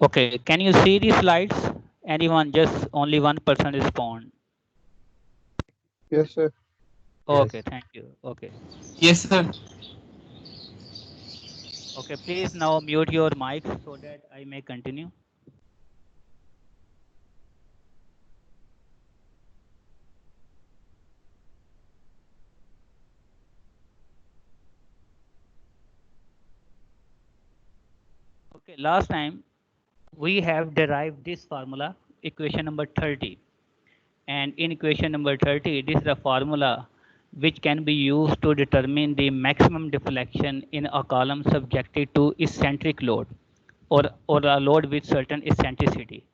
Okay, can you see the slides? Anyone? Just only one person respond. Yes, sir. Okay, Yes. thank you. Okay. Yes, sir. Okay, please now mute your mics so that I may continue. Okay, last time we have derived this formula, equation number 30. And in equation number 30, this is the formula which can be used to determine the maximum deflection in a column subjected to eccentric load or a load with certain eccentricity.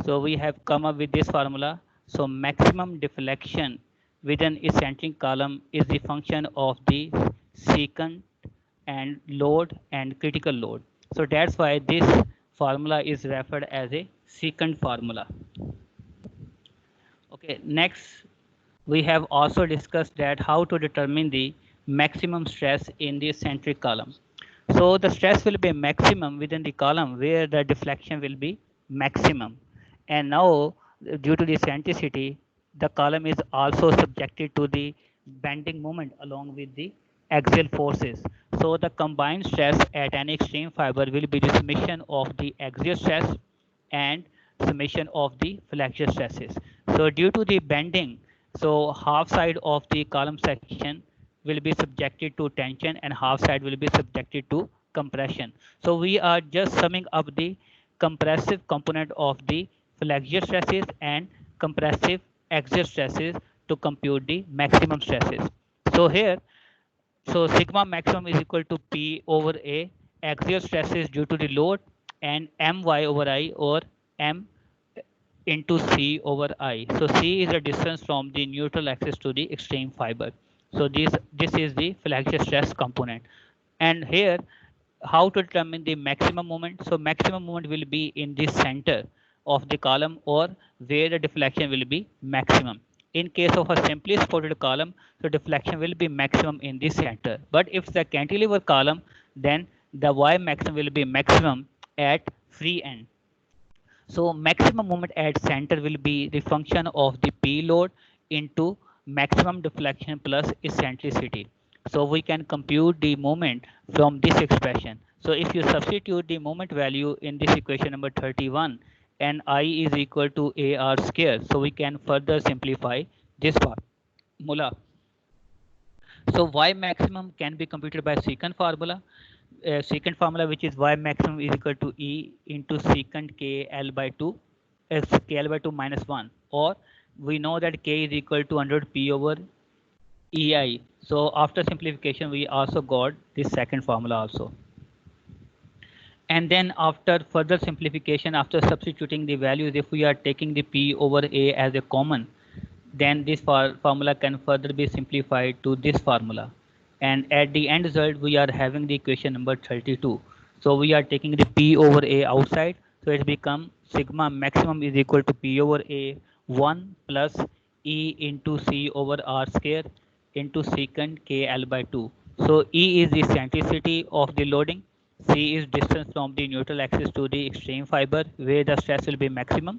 So we have come up with this formula. So maximum deflection within eccentric column is the function of the secant and load and critical load. So that's why this formula is referred as a secant formula. Okay, next we have also discussed that how to determine the maximum stress in the eccentric column. So the stress will be maximum within the column where the deflection will be maximum. And now due to the eccentricity, the column is also subjected to the bending moment along with the axial forces. So the combined stress at an extreme fiber will be the summation of the axial stress and summation of the flexure stresses. So due to the bending, so half side of the column section will be subjected to tension and half side will be subjected to compression. So we are just summing up the compressive component of the flexure stresses and compressive axial stresses to compute the maximum stresses. So here, so sigma maximum is equal to P over A, axial stresses due to the load, and My over I or M into C over I. So C is the distance from the neutral axis to the extreme fiber. So this is the flexure stress component. And here, how to determine the maximum moment? So maximum moment will be in the center of the column or where the deflection will be maximum. In case of a simply supported column, so deflection will be maximum in the center. But if it's a cantilever column, then the Y maximum will be maximum at free end. So maximum moment at center will be the function of the P load into maximum deflection plus eccentricity. So we can compute the moment from this expression. So if you substitute the moment value in this equation number 31 and I is equal to AR square, so we can further simplify this formula. So Y maximum can be computed by secant formula. Secant formula which is Y maximum is equal to E into secant KL by 2 KL by 2 minus 1, or we know that K is equal to 100 P over EI. So after simplification we also got this second formula also. And then after further simplification, after substituting the values, if we are taking the P over A as a common, then this formula can further be simplified to this formula. And at the end result, we are having the equation number 32. So we are taking the P over A outside. So it becomes sigma maximum is equal to P over A 1 plus E into C over R square into secant KL by 2. So E is the eccentricity of the loading. C is distance from the neutral axis to the extreme fiber where the stress will be maximum,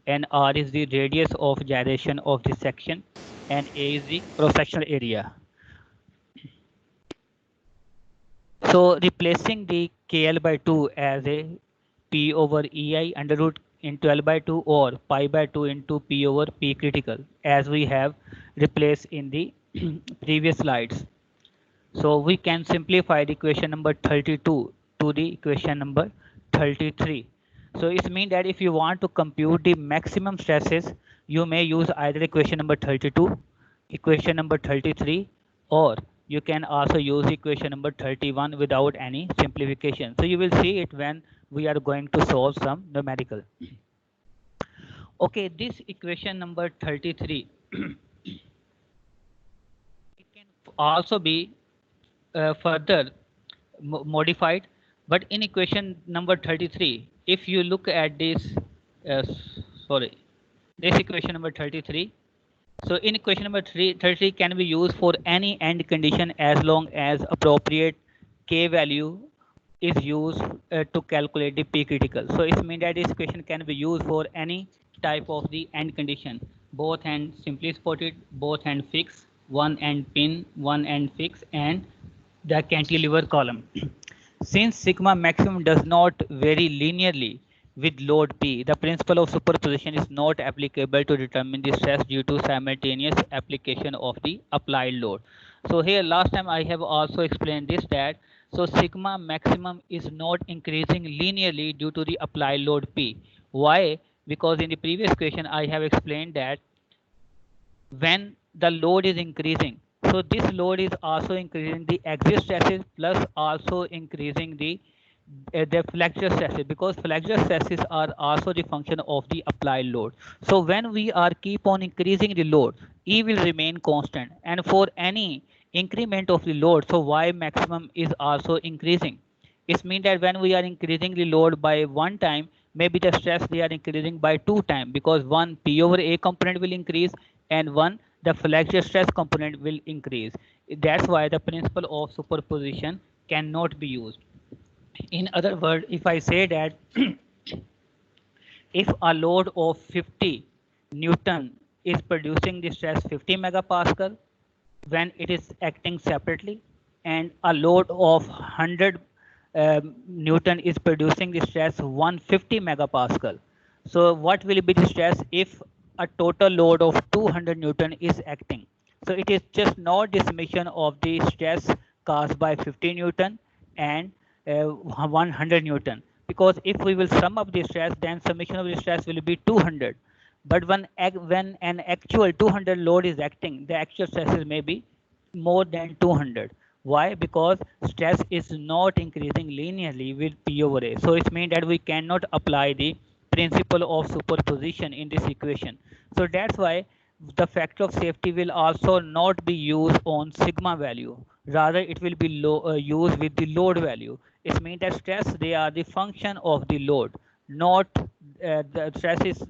and R is the radius of gyration of this section, and A is the cross-sectional area. So replacing the KL by 2 as a P over EI under root into L by 2 or pi by 2 into P over P critical as we have replaced in the previous slides. So we can simplify the equation number 32 to the equation number 33. So it means that if you want to compute the maximum stresses, you may use either equation number 32, equation number 33, or you can also use equation number 31 without any simplification. So you will see it when we are going to solve some numerical. Okay, this equation number 33, it can also be further modified, but in equation number 33, if you look at this, uh, sorry, this equation number 33, so in equation number 33 can be used for any end condition as long as appropriate k value is used to calculate the P critical. So it means that this equation can be used for any type of the end condition. Both end simply supported, both end fixed, one end pin, one end fixed, and the cantilever column. Since sigma maximum does not vary linearly with load P, the principle of superposition is not applicable to determine the stress due to simultaneous application of the applied load. So here last time I have also explained this, that so sigma maximum is not increasing linearly due to the applied load P. Why? Because in the previous question I have explained that when the load is increasing, so this load is also increasing the axial stresses plus also increasing the flexure stresses, because flexure stresses are also the function of the applied load. So when we are keep on increasing the load, E will remain constant, and for any increment of the load, so Y maximum is also increasing. It means that when we are increasing the load by one time, maybe the stress they are increasing by two times, because one P over A component will increase and one the flexure stress component will increase. That's why the principle of superposition cannot be used. In other words, if I say that if a load of 50 Newton is producing the stress 50 megapascal when it is acting separately, and a load of 100 Newton is producing the stress 150 megapascal. So what will be the stress if a total load of 200 Newton is acting? So it is just not the summation of the stress caused by 50 Newton and 100 Newton, because if we will sum up the stress, then summation of the stress will be 200. But when an actual 200 load is acting, the actual stresses may be more than 200. Why? Because stress is not increasing linearly with P over A. So it means that we cannot apply the principle of superposition in this equation. So that's why the factor of safety will also not be used on sigma value. Rather, it will be used with the load value. It means that stress, they are the function of the load, not the stress is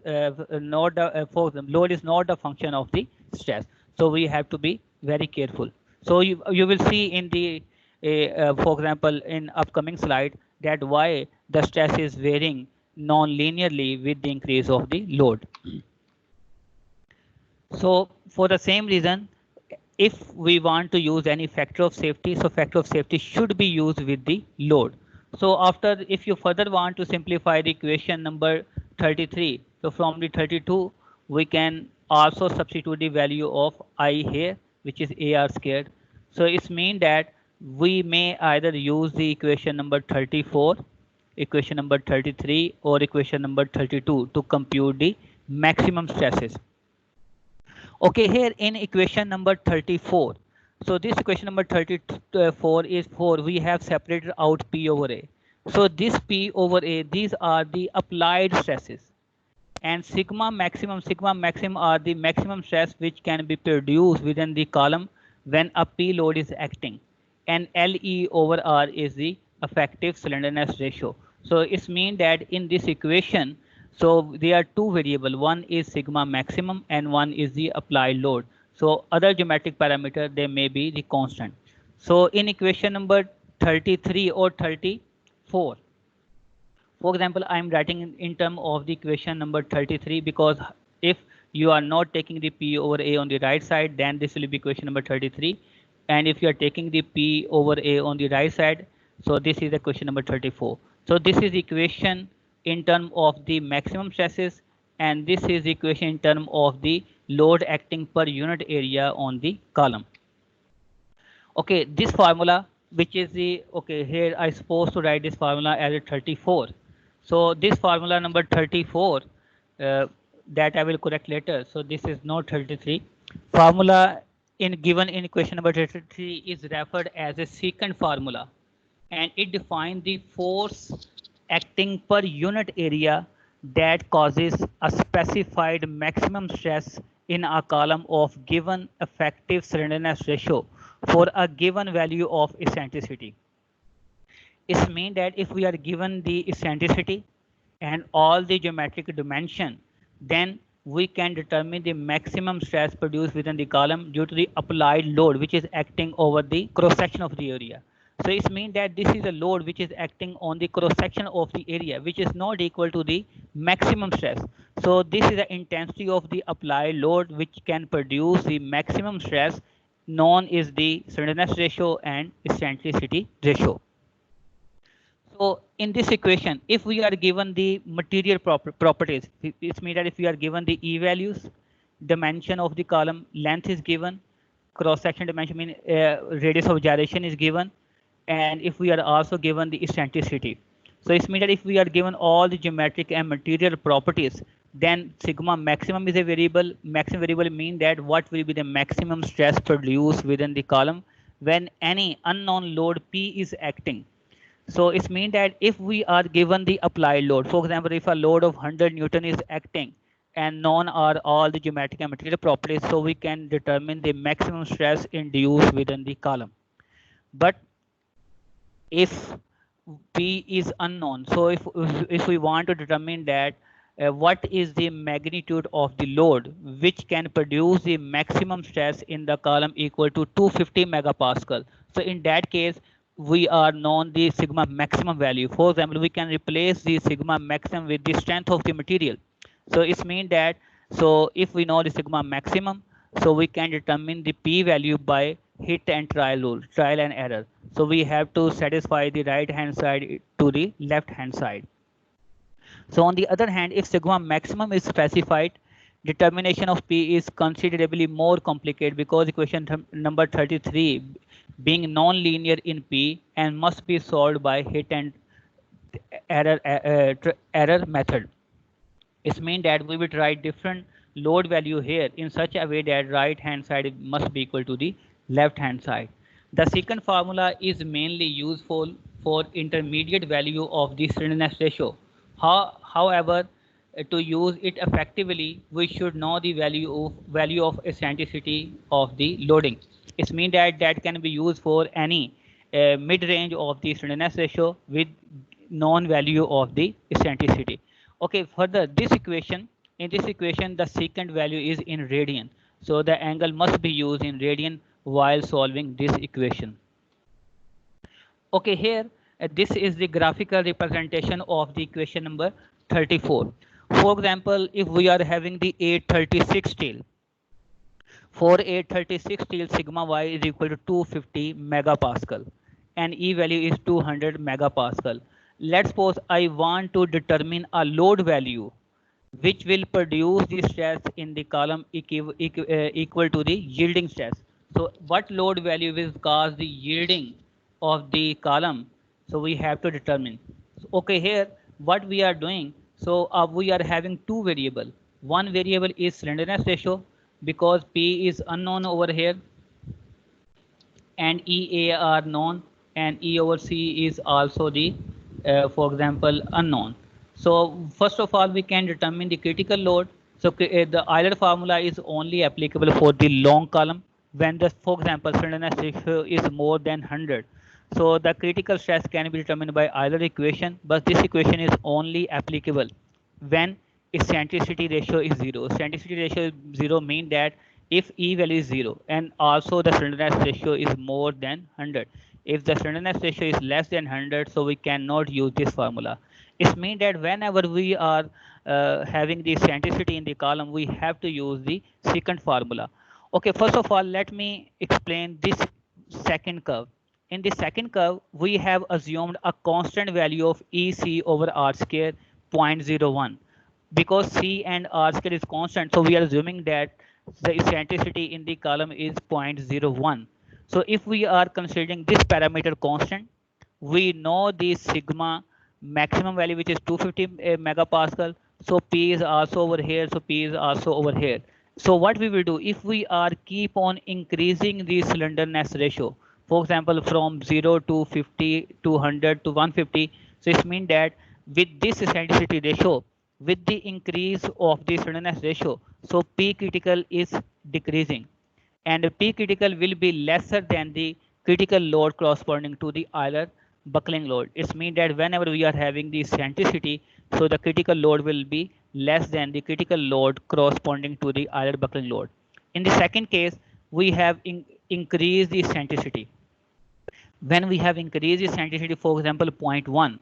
not the for the load is not the function of the stress. So we have to be very careful. So you will see in the for example in upcoming slide that why the stress is varying non-linearly with the increase of the load. So for the same reason, if we want to use any factor of safety, so factor of safety should be used with the load. So after, if you further want to simplify the equation number 33, so from the 32, we can also substitute the value of I here, which is AR squared. So it means that we may either use the equation number 34, equation number 33, or equation number 32 to compute the maximum stresses. Okay, here in equation number 34, so this equation number 34 is for, we have separated out P over A. So this P over A, these are the applied stresses, and sigma maximum are the maximum stress which can be produced within the column when a P load is acting, and LE over R is the effective slenderness ratio. So it means that in this equation, so there are two variables. One is sigma maximum and one is the applied load. So other geometric parameter, they may be the constant. So in equation number 33 or 34, for example, I am writing in terms of the equation number 33, because if you are not taking the P over A on the right side, then this will be equation number 33. And if you are taking the P over A on the right side, so this is the equation number 34. So this is equation in terms of the maximum stresses, and this is the equation in terms of the load acting per unit area on the column. Okay, this formula, which is the, okay, here I supposed to write this formula as a 34. So this formula number 34, that I will correct later. So this is not 33. Formula in given in equation number 33 is referred as a secant formula, and it defines the force acting per unit area that causes a specified maximum stress in a column of given effective slenderness ratio for a given value of eccentricity. It means that if we are given the eccentricity and all the geometric dimension, then we can determine the maximum stress produced within the column due to the applied load which is acting over the cross section of the area. So it means that this is a load which is acting on the cross section of the area, which is not equal to the maximum stress. So this is the intensity of the applied load which can produce the maximum stress, known is the slenderness ratio and eccentricity ratio. So in this equation, if we are given the material properties, it means that if we are given the E values, dimension of the column, length is given, cross section dimension mean radius of gyration is given, and if we are also given the eccentricity. So it means that if we are given all the geometric and material properties, then sigma maximum is a variable. Maximum variable mean that what will be the maximum stress produced within the column when any unknown load P is acting. So it means that if we are given the applied load, for example, if a load of 100 Newton is acting and known are all the geometric and material properties, so we can determine the maximum stress induced within the column. But if P is unknown, so if we want to determine that what is the magnitude of the load which can produce the maximum stress in the column equal to 250 megapascal. So in that case, we are known the sigma maximum value. For example, we can replace the sigma maximum with the strength of the material. So it means that, so if we know the sigma maximum, so we can determine the p value by hit and trial rule, trial and error. So we have to satisfy the right hand side to the left hand side. So on the other hand, if sigma maximum is specified, determination of P is considerably more complicated because equation number 33 being non-linear in P and must be solved by hit and error method. It means that we will write different load value here in such a way that right hand side must be equal to the left hand side. The second formula is mainly useful for intermediate value of the slenderness ratio. However, to use it effectively, we should know the value of eccentricity of the loading. It means that that can be used for any mid-range of the slenderness ratio with known value of the eccentricity. Okay, further this equation, in this equation the secant value is in radian. So the angle must be used in radian while solving this equation. Okay, here this is the graphical representation of the equation number 34. For example, if we are having the 836 steel, for 836 steel sigma y is equal to 250 megapascal and E value is 200 megapascal. Let's suppose I want to determine a load value which will produce the stress in the column equal to the yielding stress. So what load value will cause the yielding of the column? So we have to determine. So, okay, here what we are doing, so we are having two variable. One variable is slenderness ratio because P is unknown over here and EA are known and E over C is also the, for example, unknown. So first of all, we can determine the critical load. So the Euler formula is only applicable for the long column when the, for example, slenderness ratio is more than 100. So the critical stress can be determined by Euler equation, but this equation is only applicable when eccentricity ratio is 0. Eccentricity ratio is 0 mean that if E value is 0 and also the slenderness ratio is more than 100. If the slenderness ratio is less than 100, so we cannot use this formula. It means that whenever we are having the eccentricity in the column, we have to use the secant formula. Okay, first of all, let me explain this second curve. In the second curve, we have assumed a constant value of EC over R square 0.01. Because C and R square is constant, so we are assuming that the eccentricity in the column is 0.01. So if we are considering this parameter constant, we know the sigma maximum value which is 250 megapascal. So P is also over here. So P is also over here. So what we will do if we are keep on increasing the slenderness ratio, for example, from 0 to 50 to 100 to 150. So it means that with this eccentricity ratio, with the increase of the slenderness ratio, so P critical is decreasing and P critical will be lesser than the critical load corresponding to the Euler buckling load. It means that whenever we are having the eccentricity, so the critical load will be less than the critical load corresponding to the Euler buckling load. In the second case, we have increased the eccentricity. when we have increased the eccentricity, for example, 0.1.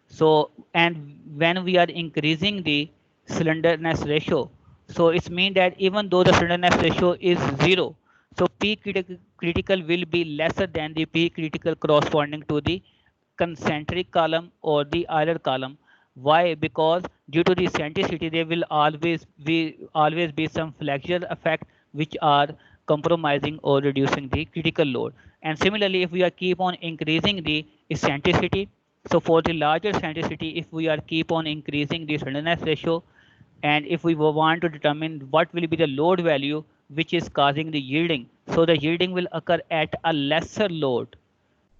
So, and when we are increasing the slenderness ratio, so it's mean that even though the slenderness ratio is 0, so critical will be lesser than the P critical corresponding to the concentric column or the Euler column. Why? Because due to the eccentricity, there will always be some flexure effect which are compromising or reducing the critical load. And similarly, if we are keep on increasing the eccentricity, so for the larger eccentricity, if we are keep on increasing the slenderness ratio, and if we want to determine what will be the load value which is causing the yielding, so the yielding will occur at a lesser load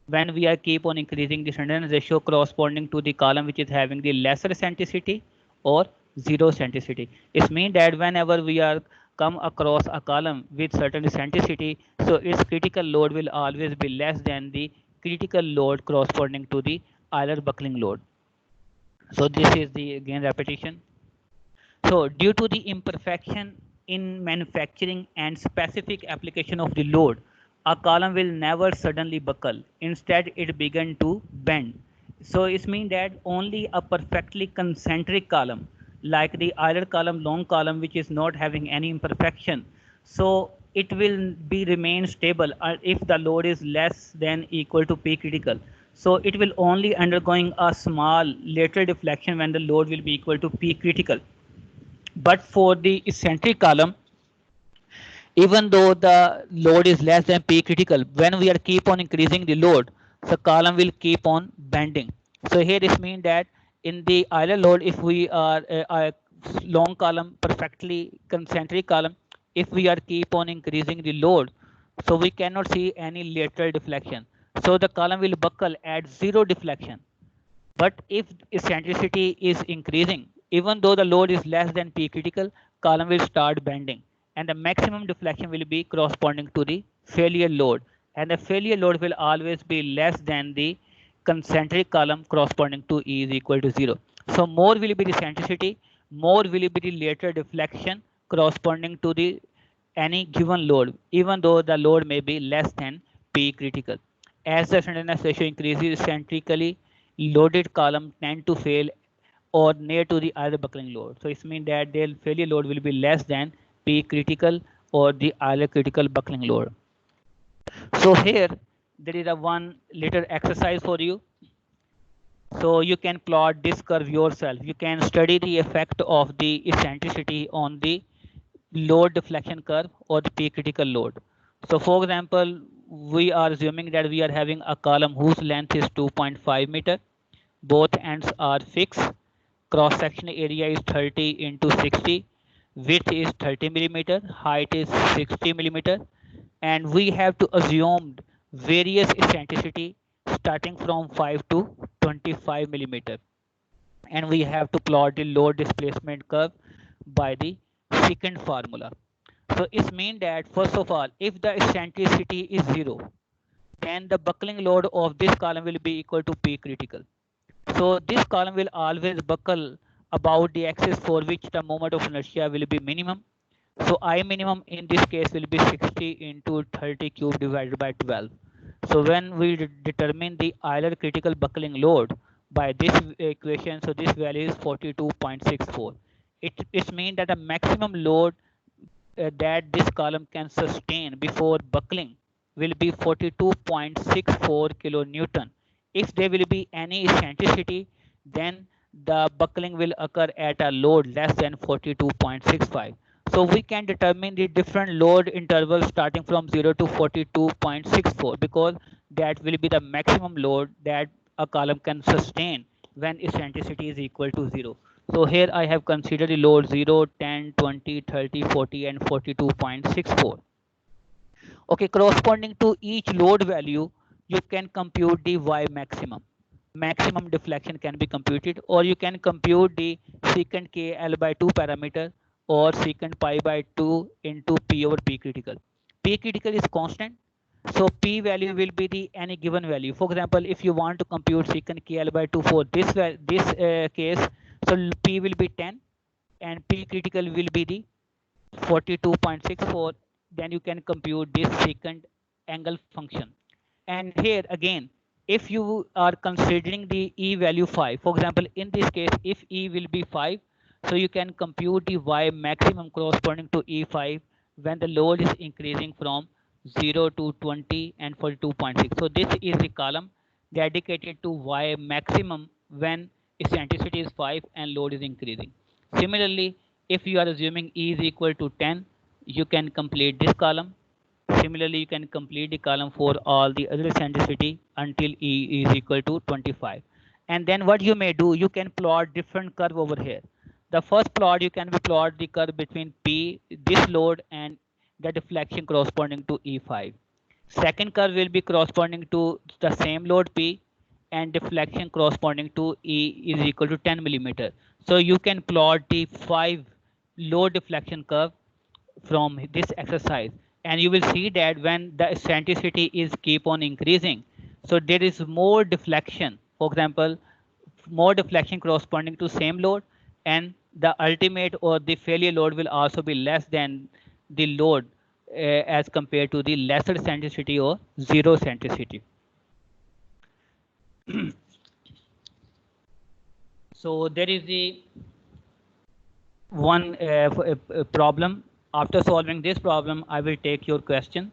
when we are keep on increasing the slenderness ratio corresponding to the column which is having the lesser eccentricity or zero eccentricity. It means that whenever we are come across a column with certain eccentricity, so its critical load will always be less than the critical load corresponding to the Euler buckling load. So this is the again repetition. So due to the imperfection in manufacturing and specific application of the load, a column will never suddenly buckle. Instead, it began to bend. So it means that only a perfectly concentric column, like the Euler column, long column, which is not having any imperfection, so it will be remain stable if the load is less than equal to P critical. So it will only undergoing a small lateral deflection when the load will be equal to P critical. But for the eccentric column, even though the load is less than P critical, when we are keep on increasing the load, the column will keep on bending. So here this means that in the Euler load, if we are a long column, perfectly concentric column, if we are keep on increasing the load, so we cannot see any lateral deflection. So the column will buckle at zero deflection. But if eccentricity is increasing, even though the load is less than P critical, column will start bending, and the maximum deflection will be corresponding to the failure load, and the failure load will always be less than the concentric column corresponding to E is equal to 0. So more will be the eccentricity, more will be the lateral deflection corresponding to the any given load, even though the load may be less than P critical. As the slenderness ratio increases eccentrically, loaded column tend to fail or near to the Euler buckling load. So it means that their failure load will be less than P critical or the Euler critical buckling load. So here there is a one little exercise for you. So you can plot this curve yourself. You can study the effect of the eccentricity on the load deflection curve or the P critical load. So for example, we are assuming that we are having a column whose length is 2.5 meter. Both ends are fixed. Cross section area is 30 into 60. Width is 30 millimeter. Height is 60 millimeter. And we have to assume various eccentricity starting from 5 to 25 millimeter. And we have to plot the load displacement curve by the secant formula. So it means that first of all, if the eccentricity is 0, then the buckling load of this column will be equal to P critical. So this column will always buckle about the axis for which the moment of inertia will be minimum. So I minimum in this case will be 60 into 30 cube divided by 12. So when we determine the Euler critical buckling load by this equation, so this value is 42.64. It means that the maximum load that this column can sustain before buckling will be 42.64 kilonewton. If there will be any eccentricity, then the buckling will occur at a load less than 42.65. So we can determine the different load intervals starting from 0 to 42.64 because that will be the maximum load that a column can sustain when eccentricity is equal to 0. So here I have considered the load 0, 10, 20, 30, 40 and 42.64. Okay, corresponding to each load value, you can compute the Y maximum. Maximum deflection can be computed, or you can compute the secant K L by 2 parameter or secant pi by 2 into P over P critical. P critical is constant, so P value will be the any given value. For example, if you want to compute secant KL by 2 for this case, so P will be 10 and P critical will be the 42.64. Then you can compute this secant angle function. And here again, if you are considering the E value 5, for example, in this case, if E will be 5, so you can compute the Y maximum corresponding to E5 when the load is increasing from 0 to 20 and 42.6. So this is the column dedicated to Y maximum when eccentricity is 5 and load is increasing. Similarly, if you are assuming E is equal to 10, you can complete this column. Similarly, you can complete the column for all the other eccentricity until E is equal to 25. And then what you may do, you can plot different curve over here. The first plot, you can be plot the curve between P, this load, and the deflection corresponding to E5. Second curve will be corresponding to the same load P and deflection corresponding to E is equal to 10 millimeter. So you can plot the 5 load deflection curve from this exercise, and you will see that when the eccentricity is keep on increasing, so there is more deflection, for example, more deflection corresponding to same load, and the ultimate or the failure load will also be less than the load as compared to the lesser eccentricity or zero eccentricity. So there is the one problem. After solving this problem, I will take your question.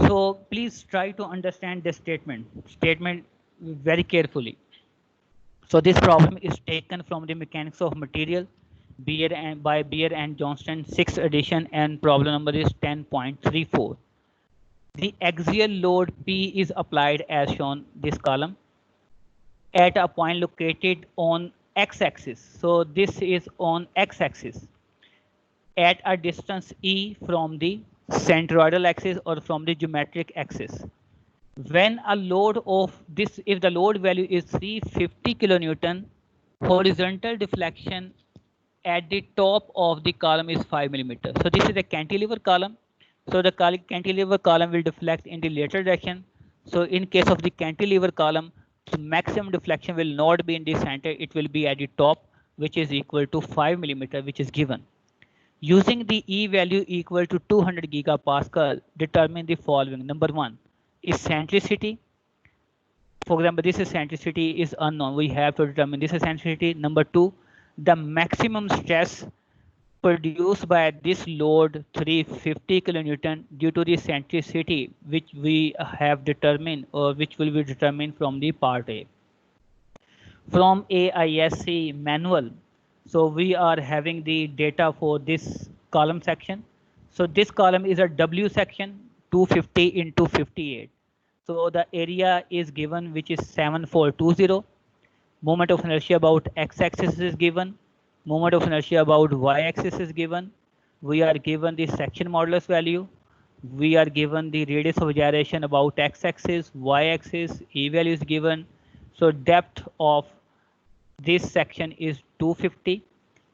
So please try to understand this statement very carefully. So this problem is taken from the Mechanics of Material by Beer and Johnston, 6th edition, and problem number is 10.34. The axial load P is applied as shown this column at a point located on x-axis. So this is on x-axis at a distance E from the centroidal axis or from the geometric axis. When a load of this, if the load value is 350 kilonewton, horizontal deflection at the top of the column is 5 millimeter. So this is a cantilever column. So the cantilever column will deflect in the lateral direction. So in case of the cantilever column, the maximum deflection will not be in the center, it will be at the top, which is equal to 5 millimeter, which is given. Using the E value equal to 200 gigapascal, determine the following. Number one, eccentricity. For example, this eccentricity is unknown. We have to determine this eccentricity. Number two, the maximum stress produced by this load 350 kilonewton due to the eccentricity, which we have determined or which will be determined from the part A. From AISC manual, so we are having the data for this column section. So this column is a W section, 250 into 58. So the area is given, which is 7420. Moment of inertia about x-axis is given. Moment of inertia about y-axis is given. We are given the section modulus value. We are given the radius of gyration about x-axis, y-axis, E value is given. So depth of this section is 250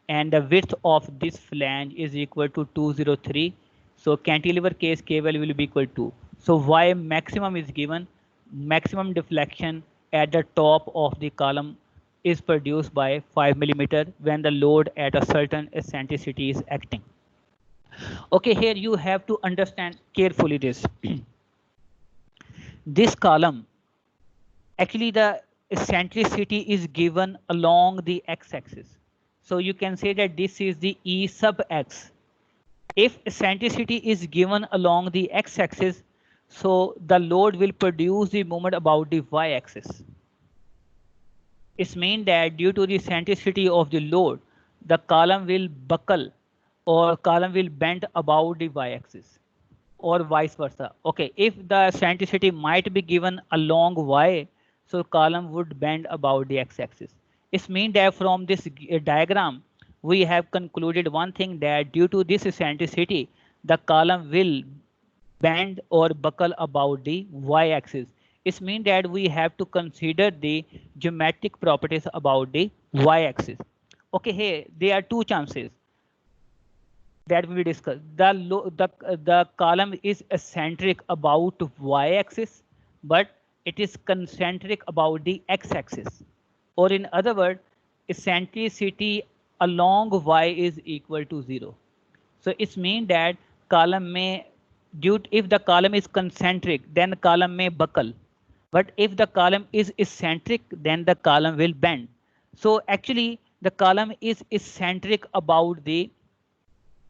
and the width of this flange is equal to 203. So cantilever case K value will be equal to. So Y maximum is given. Maximum deflection at the top of the column is produced by 5 millimeter when the load at a certain eccentricity is acting. Okay, here you have to understand carefully this. This column, actually the eccentricity is given along the x-axis. So you can say that this is the E sub x. If eccentricity is given along the x-axis, so the load will produce the moment about the y-axis. It means that due to the eccentricity of the load, the column will buckle or column will bend about the y-axis or vice versa. Okay, if the eccentricity might be given along y, so column would bend about the x-axis. It means that from this diagram, we have concluded one thing, that due to this eccentricity, the column will bend or buckle about the y-axis. It means that we have to consider the geometric properties about the y-axis. Okay, here there are two chances that we discuss. The column is eccentric about y-axis, but it is concentric about the x-axis. Or in other words, eccentricity along y is equal to 0. So it means that column may if the column is concentric, then the column may buckle. But if the column is eccentric, then the column will bend. So actually, the column is eccentric about the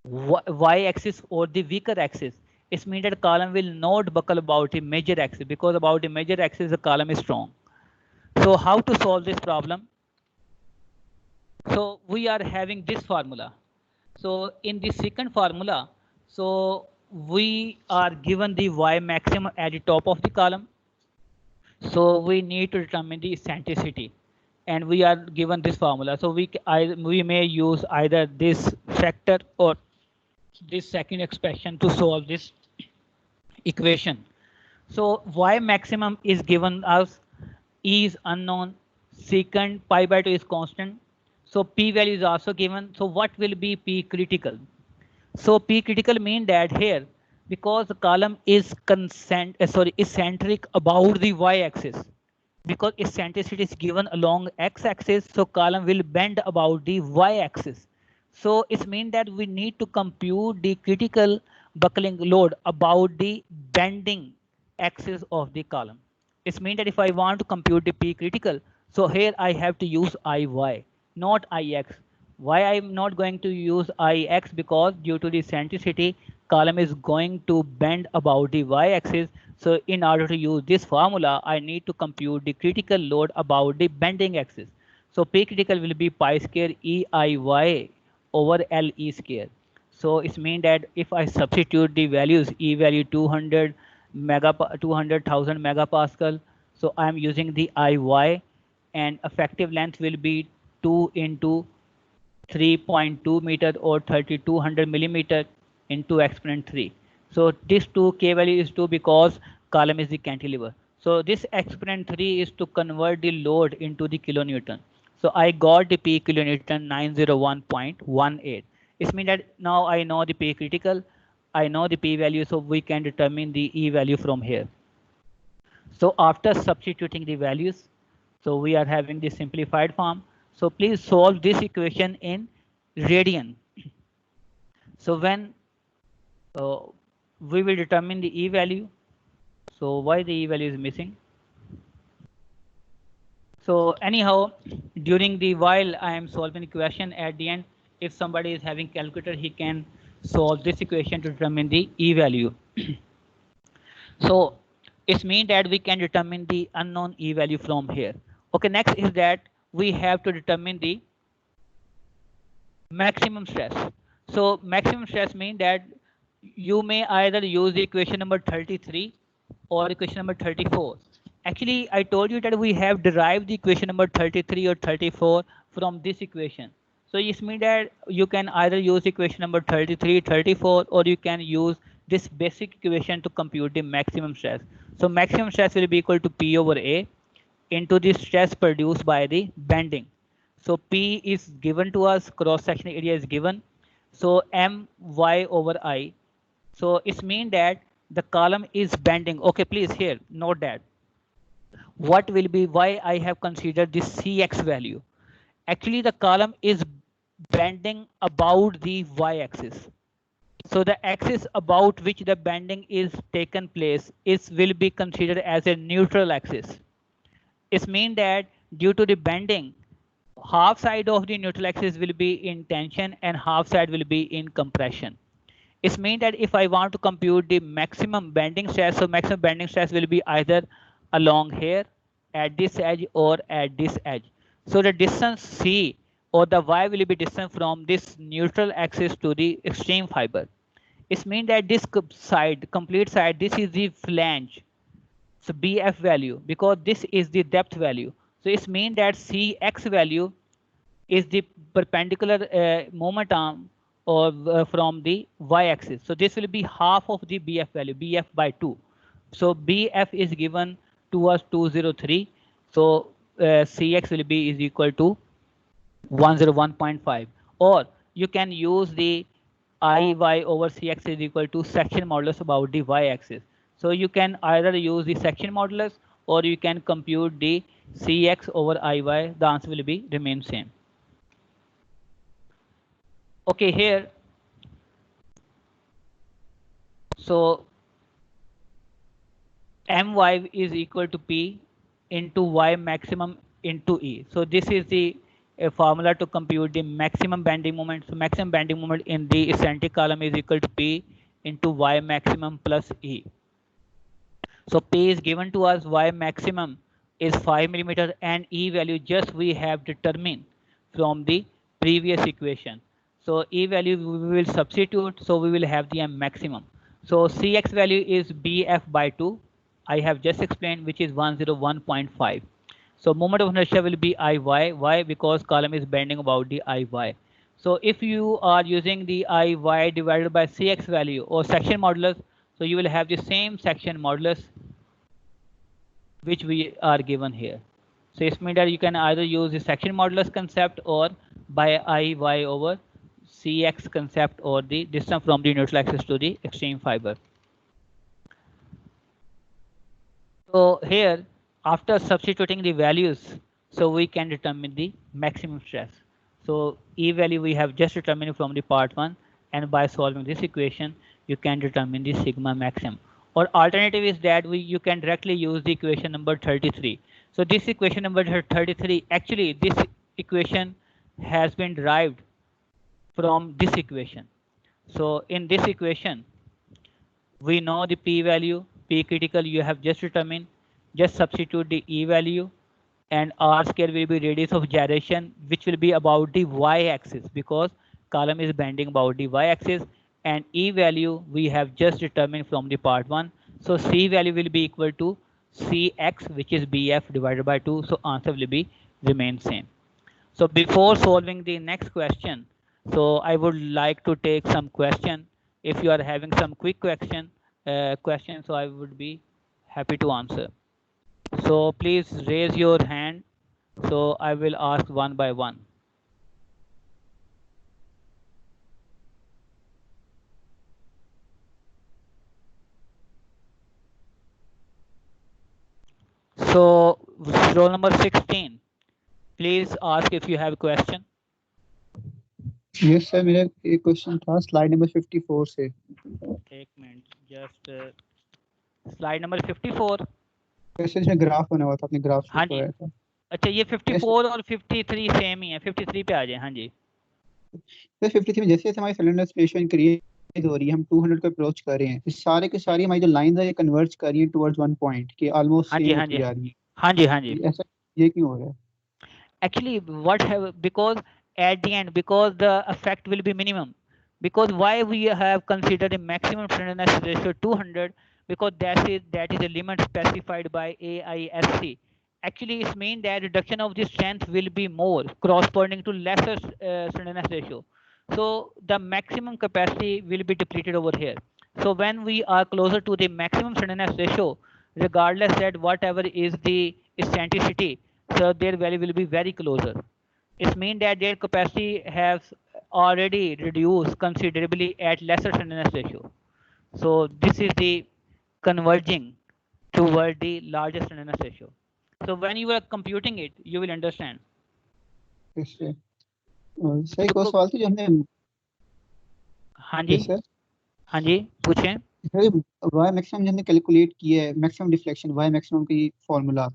y-axis or the weaker axis. It means that the column will not buckle about the major axis, because about the major axis, the column is strong. So how to solve this problem? So we are having this formula. So in the second formula, so we are given the y maximum at the top of the column. So we need to determine the eccentricity, and we are given this formula. So we may use either this factor or this second expression to solve this equation. So y maximum is given as E is unknown, secant pi by 2 is constant. So p value is also given. So what will be p critical? So p critical mean that here, because the column is eccentric about the y-axis, because eccentricity is given along x-axis, so column will bend about the y-axis. So it means that we need to compute the critical buckling load about the bending axis of the column. It means that if I want to compute the P critical, so here I have to use IY, not IX. Why I'm not going to use IX? Because due to the eccentricity, column is going to bend about the y-axis. So in order to use this formula, I need to compute the critical load about the bending axis. So P critical will be pi square EIY over LE square. So it means that if I substitute the values, E value 200 200,000 megapascal, so I am using the IY, and effective length will be 2 into 3.2 meter or 3200 millimeter into exponent 3. So this 2 K value is 2 because column is the cantilever. So this exponent 3 is to convert the load into the kilonewton. So I got the P kilonewton 901.18. It means that now I know the P critical, I know the P value, so we can determine the E value from here. So after substituting the values, so we are having the simplified form. So please solve this equation in radian. So when we will determine the E value. So why the E value is missing? So anyhow, during the while I am solving the equation, at the end, if somebody is having calculator, he can solve this equation to determine the E value. So it means that we can determine the unknown E value from here. Okay, next is that we have to determine the maximum stress. So maximum stress means that you may either use the equation number 33 or equation number 34. Actually, I told you that we have derived the equation number 33 or 34 from this equation. So it means that you can either use equation number 33, 34, or you can use this basic equation to compute the maximum stress. So maximum stress will be equal to P over A into the stress produced by the bending. So P is given to us, cross sectional area is given. So My over I. So it means that the column is bending. Okay, please here note that. What will be why I have considered this Cx value? Actually, the column is bending about the y-axis. So the axis about which the bending is taken place will be considered as a neutral axis. It means that due to the bending, half side of the neutral axis will be in tension and half side will be in compression. It means that if I want to compute the maximum bending stress, so maximum bending stress will be either along here at this edge or at this edge. So the distance C or the Y will be distance from this neutral axis to the extreme fiber. It means that this side, complete side, this is the flange. So BF value, because this is the depth value. So it means that Cx value is the perpendicular moment arm or from the y-axis. So this will be half of the BF value, BF by 2. So BF is given to us 203. So Cx will be is equal to 101.5. Or you can use the Iy over Cx is equal to section modulus about the y-axis. So you can either use the section modulus or you can compute the Cx over Iy. The answer will be remain same. Okay, here. So My is equal to P into Y maximum into E. So this is the formula to compute the maximum bending moment. So maximum bending moment in the eccentric column is equal to P into Y maximum plus E. So P is given to us, Y maximum is 5 millimeter, and E value just we have determined from the previous equation. So E value we will substitute, so we will have the maximum. So Cx value is Bf by 2. I have just explained, which is 101.5. So moment of inertia will be Iy. Why? Because column is bending about the Iy. So if you are using the Iy divided by Cx value or section modulus, so you will have the same section modulus which we are given here. So it means that you can either use the section modulus concept or by Iy over Cx concept or the distance from the neutral axis to the extreme fiber. So here, after substituting the values, so we can determine the maximum stress. So E value we have just determined from the part 1, and by solving this equation, you can determine the sigma maximum. Or alternative is that you can directly use the equation number 33. So this equation number 33, actually this equation has been derived from this equation. So in this equation, we know the P value, P critical you have just determined. Just substitute the E value, and R square will be radius of gyration, which will be about the Y axis because column is bending about the Y axis, and E value we have just determined from the part 1. So C value will be equal to Cx, which is Bf divided by 2. So answer will be remain same. So before solving the next question, so I would like to take some question. If you are having some quick question, so I would be happy to answer. So please raise your hand. So I will ask one by one. So roll number 16. Please ask if you have a question. Yes, sir. मेरा एक question था slide number 54 से. एक minute, just slide number 54. वैसे इसमें graph बना हुआ था, आपने ग्राफ हाँ शो जी. कराया था. अच्छा, ये 54 और 53 सेम ही है. 53 पे आ जाए. हाँ जी. तो 53 में जैसे हमारी सिलेंडर स्पेस इंक्रीज हो रही है, हम 200 को अप्रोच कर रहे हैं, इस सारे के सारी हमारी जो लाइंस है ये कन्वर्ज कर रही है टुवर्ड्स वन पॉइंट कि ऑलमोस्ट हाँ जी. सेम हाँ होती जी. जा रही है. हाँ जी. हाँ जी. ऐसा ये क्यों हो रहा है? Actually, what have, because at the end, because the effect will be minimum, because why we have considered a maximum slenderness ratio 200, because that is a limit specified by AISC. Actually it means that reduction of the strength will be more corresponding to lesser slenderness ratio, so the maximum capacity will be depleted over here. So when we are closer to the maximum slenderness ratio, regardless that whatever is the eccentricity, so their value will be very closer. It means that their capacity has already reduced considerably at lesser slenderness ratio. So this is the converging toward the largest slenderness ratio. So when you are computing it, you will understand. इससे सही को सवाल थी जो हमने. हाँ जी. Sir. हाँ जी, पूछें. वाई मैक्सिमम जो हमने कैलकुलेट किया है, मैक्सिमम डिफ्लेक्शन वाई मैक्सिमम की फॉर्मूला,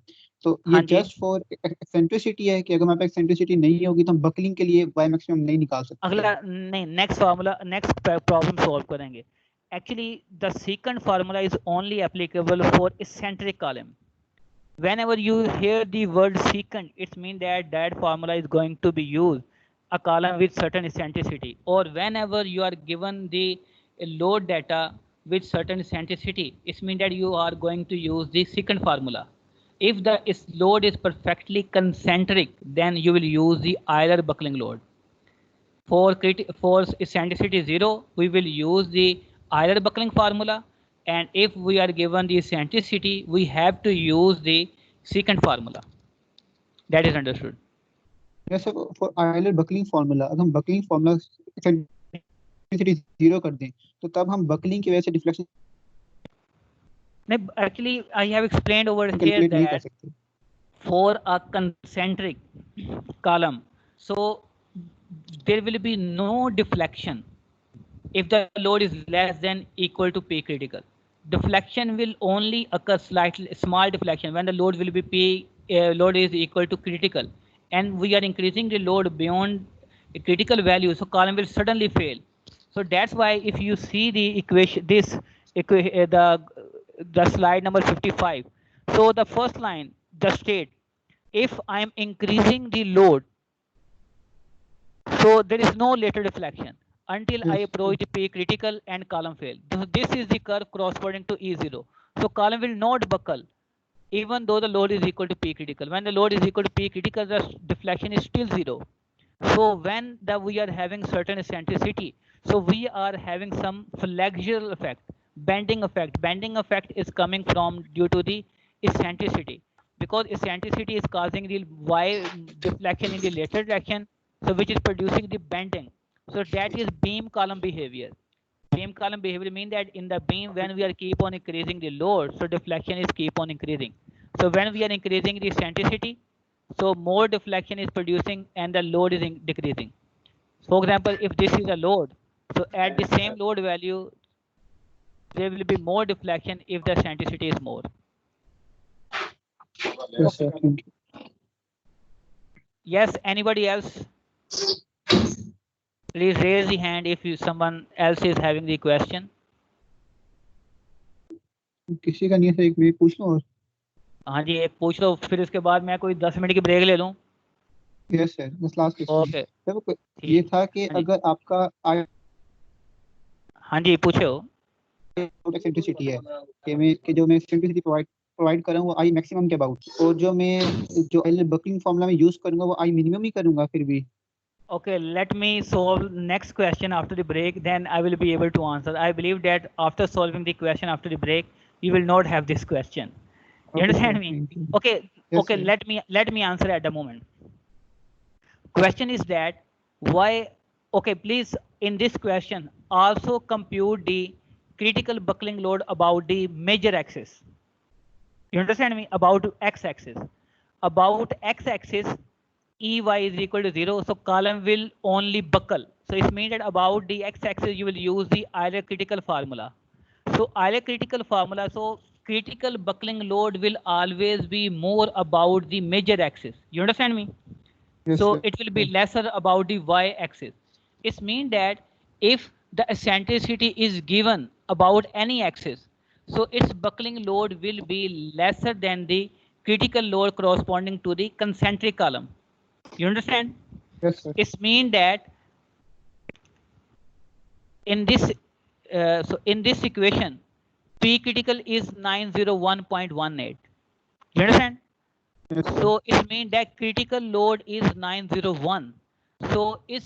तो ये हाँ जी. जस्ट फॉर एक्सेंट्रिसिटी है कि अगर हमारे पास एक्सेंट्रिसिटी नहीं होगी तो हम बकलिंग के लिए वाई मैक्सिमम नहीं निकाल सकते? अगला नहीं, next formula, next problem solve करेंगे. Actually, the secant formula is only applicable for eccentric column. Whenever you hear the word secant, it means that that formula is going to be used a column with certain eccentricity, or whenever you are given the load data with certain eccentricity, it means that you are going to use the secant formula. If the load is perfectly concentric, then you will use the Euler buckling load. For eccentricity 0, we will use the Euler buckling formula, and if we are given the eccentricity, we have to use the secant formula. That is understood. Yes, sir. For Euler buckling formula, अगर हम buckling formula eccentricity 0 कर दें तो तब हम buckling की वजह से deflection Actually, I have explained over here calculate नहीं कर that सकते. for a concentric column, so there will be no deflection if the load is less than equal to P critical. deflection will only occur slightly small deflection when the load will be P, load is equal to critical, and we are increasing the load beyond a critical value, so column will suddenly fail. So that's why if you see the equation, the slide number 55. So the first line just state, if I'm increasing the load, so there is no later deflection until I Yes. approach the P critical and column fail. This is the curve corresponding to E0. So column will not buckle even though the load is equal to P critical. When the load is equal to P critical, the deflection is still 0. So when we are having certain eccentricity, so we are having some flexural effect, bending effect. Bending effect is coming from due to the eccentricity, because eccentricity is causing the Y deflection in the later direction, so which is producing the bending. So that is beam column behavior. Beam column behavior means that in the beam, when we are keep on increasing the load, so deflection is keep on increasing. So when we are increasing the eccentricity, so more deflection is producing and the load is decreasing. For example, if this is a load, so at the same load value, there will be more deflection if the eccentricity is more. Yes, sir. Thank you. Yes, anybody else? Please raise the hand if someone else is having the question. किसी का नहीं है sir, एक मैं पूछ लूं और हाँ जी, एक पूछ लो, फिर उसके बाद मैं कोई 10 मिनट की ब्रेक ले लूं. यस सर, बस लास्ट ओके, क्वेश्चन ये था कि हाँ जी. अगर आपका हाँ जी, पूछो. एक्सेंट्रिसिटी है कि जो मैं एक्सेंट्रिसिटी प्रोवाइड कर रहा हूँ वो आई मैक्सिमम के अबाउट, और जो मैं बकलिंग फार्मूला में यूज करूंगा वो आई मिनिमम ही करूंगा फिर भी. Okay, let me solve next question after the break, then I will be able to answer. I believe that after solving the question after the break, you will not have this question. You Okay, understand sir, me? thank you. Okay, Yes, okay, sir. let me answer at the moment. Question is that why, okay, please in this question also compute the critical buckling load about the major axis. You understand me? About x axis. About x axis, Ey is equal to 0, so column will only buckle. So it means that about the x axis you will use the Euler critical formula. So Euler critical formula, so critical buckling load will always be more about the major axis. You understand me? Yes, So sir. it will be lesser about the y axis. It means that if the eccentricity is given about any axis, so its buckling load will be lesser than the critical load corresponding to the concentric column. You understand? Yes, sir. It means that in this in this equation, P critical is 901.18. You understand? Yes, sir. So it means that critical load is 901. So it's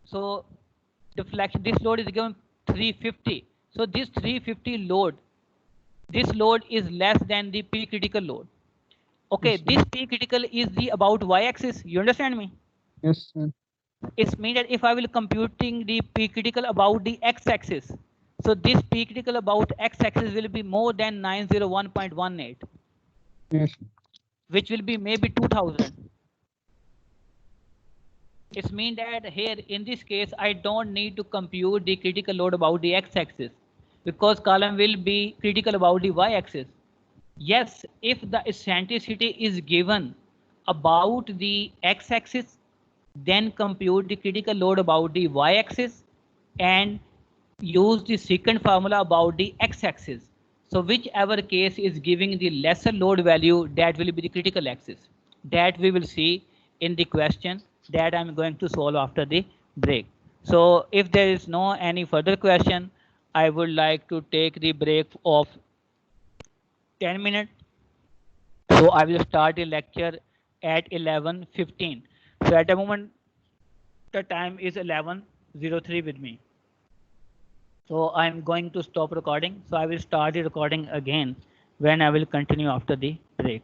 so deflection. This load is given 350. So this 350 load, this load is less than the P critical load. Okay, Yes, sir. this P critical is the about y-axis. You understand me? Yes, sir. It means that if I will computing the P critical about the x-axis, so this P critical about x-axis will be more than 901.18, Yes. which will be maybe 2000. It means that here in this case, I don't need to compute the critical load about the x-axis because column will be critical about the y-axis. Yes, if the eccentricity is given about the x-axis, then compute the critical load about the y-axis and use the secant formula about the x-axis. So whichever case is giving the lesser load value, that will be the critical axis. That we will see in the question that I'm going to solve after the break. So if there is no any further question, I would like to take the break of 10 minutes. So I will start the lecture at 11:15. So at the moment, the time is 11:03 with me. So I'm going to stop recording. So I will start the recording again when I will continue after the break.